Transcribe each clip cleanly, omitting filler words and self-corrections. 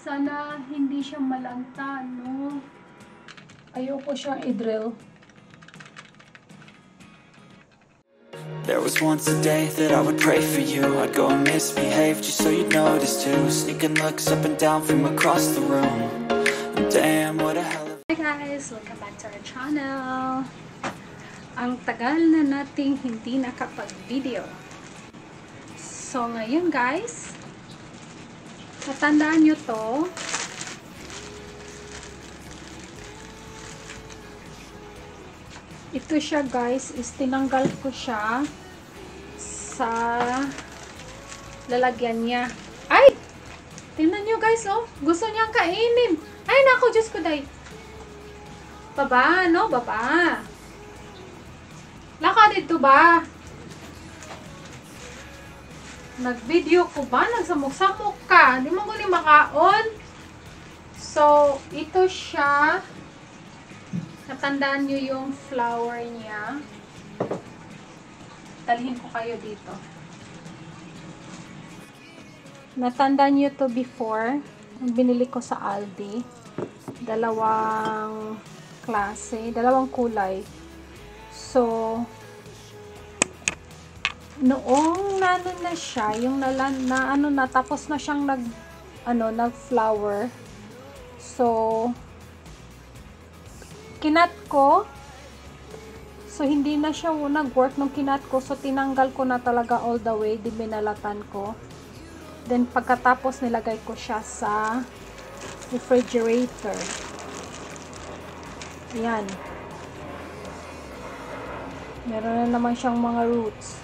Sana hindi siya malanta, no? Ayoko siyang i-drill. There was once a day that I would pray for you. I'd go and misbehave just so you'd notice too. Sneaking looks up and down from across the room. Damn, what a hell of... Hi guys! Welcome back to our channel. Ang tagal na nating hindi nakapag-video. So ngayon guys, natandaan nyo to. Ito siya guys, is tinanggal ko siya sa lalagyan niya. Ay! Tingnan nyo guys, oh. Gusto niyang kainin. Ay, naku, Diyos ko, day. Baba, no? Baba. Laka dito ba? Nag-video ko ba? Nagsamok-samok ka. Hindi mo ko ni makaon. So, ito siya. Natandaan nyo yung flower niya. Dalhin ko kayo dito. Natandaan nyo to before. Binili ko sa Aldi. Dalawang klase. Dalawang kulay. So, noong nano na siya, yung tapos na siyang nag-flower. So, kinat ko. So, hindi na siya nag-work nung kinat ko. So, tinanggal ko na talaga all the way. Di binalatan ko. Then, pagkatapos, nilagay ko siya sa refrigerator. Ayan. Meron na naman siyang mga roots.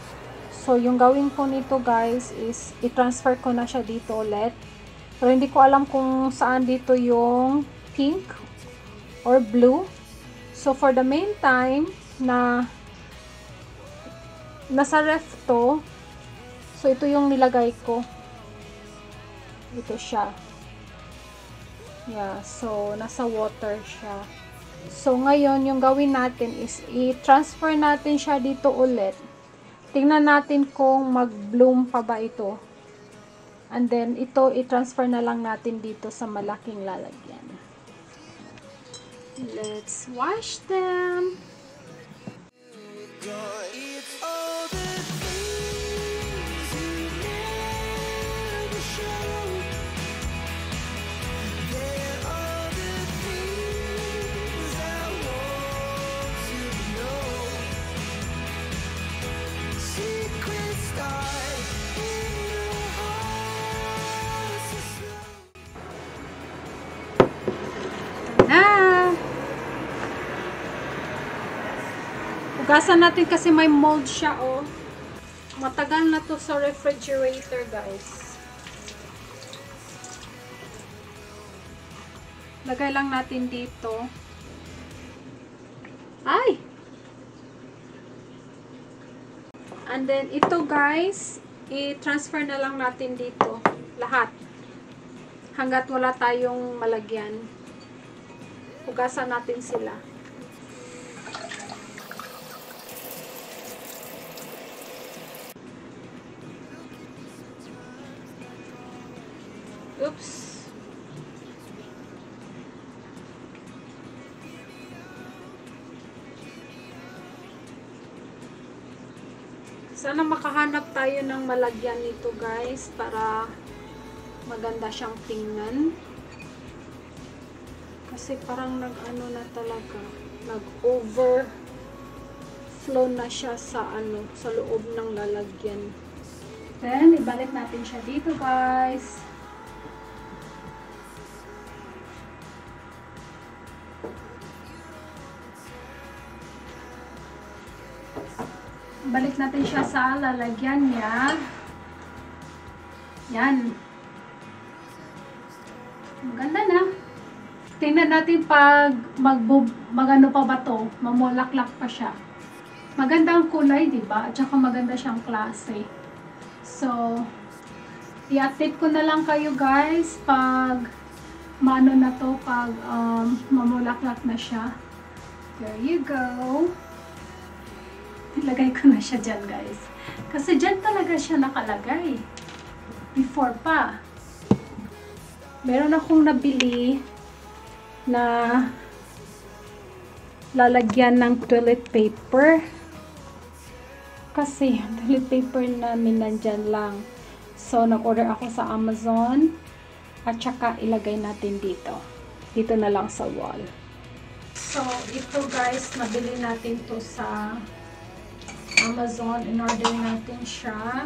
So, yung gawin ko nito, guys, is i-transfer ko na siya dito ulit. Pero, hindi ko alam kung saan dito yung pink or blue. So, for the meantime, na nasa ref to, so ito yung nilagay ko. Ito siya. Yeah, so nasa water siya. So, ngayon, yung gawin natin is i-transfer natin siya dito ulit. Tingnan natin kung mag-bloom pa ba ito. And then, ito, i-transfer na lang natin dito sa malaking lalagyan. Let's wash them. Hugasan natin kasi may mold siya, oh. Matagal na to sa refrigerator, guys. Lagay lang natin dito. Ay! And then, ito, guys, i-transfer na lang natin dito. Lahat. Hanggat wala tayong malagyan. Hugasan natin sila. Oops. Sana makahanap tayo ng malagyan nito, guys, para maganda siyang tingnan. Kasi parang nag-ano na talaga, nag-overflow na siya sa sa loob ng lalagyan. Then, ibalik natin siya dito, guys. Balik natin siya sa lalagyan niya. Yan. Maganda na. Tingnan natin pag magano pa ba to, mamulaklak pa siya. Maganda ang kulay, di ba? At saka maganda siyang klase. So, i-update ko na lang kayo, guys, pag maano na to, pag mamulaklak na siya. There you go. Nilagay ko na siya dyan, guys. Kasi dyan talaga siya nakalagay. Before pa. Meron akong nabili na lalagyan ng toilet paper. Kasi yung toilet paper namin nandyan lang. So, nag-order ako sa Amazon. At saka ilagay natin dito. Dito na lang sa wall. So, ito guys, nabili natin to sa Amazon. In-order natin siya.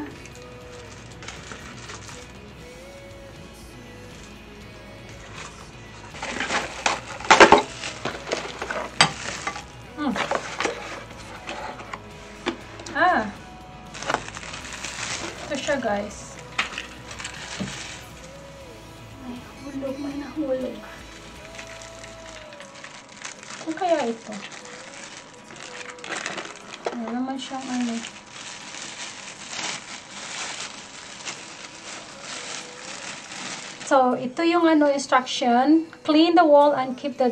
Ito siya guys. May nahulog. Ano kaya ito? Ano naman siyang ano. So, ito yung ano instruction. Clean the wall and keep the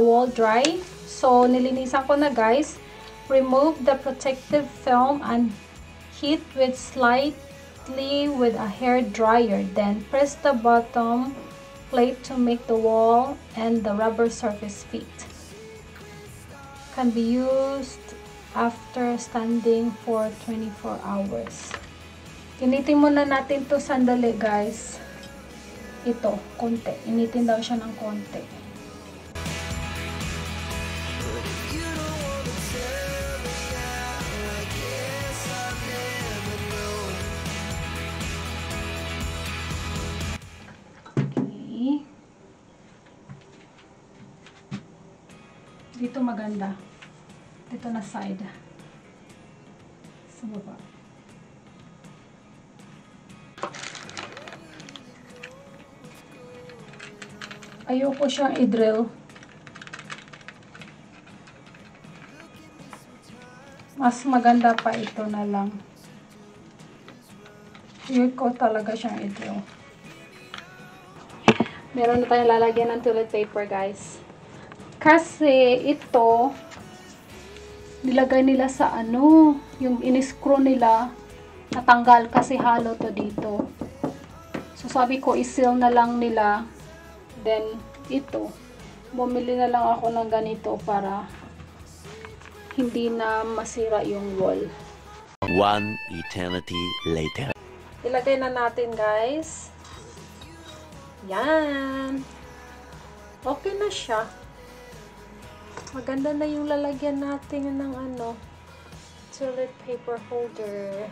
wall dry. So, nilinisan ko na guys. Remove the protective film and heat with slightly with a hair dryer. Then, press the bottom plate to make the wall and the rubber surface fit. Can be used after standing for 24 hours. Initin muna natin to sandali guys. Ito, konti. Initin daw siya ng konti. Okay. Dito maganda. Dito na side. Sa baba. Ayoko siyang i-drill. Mas maganda pa ito na lang. Ayoko talaga siyang i-drill. Meron na tayong lalagyan ng toilet paper, guys. Kasi ito, nilagay nila sa ano, yung in-screw nila, natanggal kasi hollow to dito. So, sabi ko, i-seal na lang nila. Then, ito, bumili na lang ako ng ganito para hindi na masira yung wall. One eternity later. Ilagay na natin, guys. Yan. Okay na siya. Maganda na yung lalagyan natin ng ano, toilet paper holder.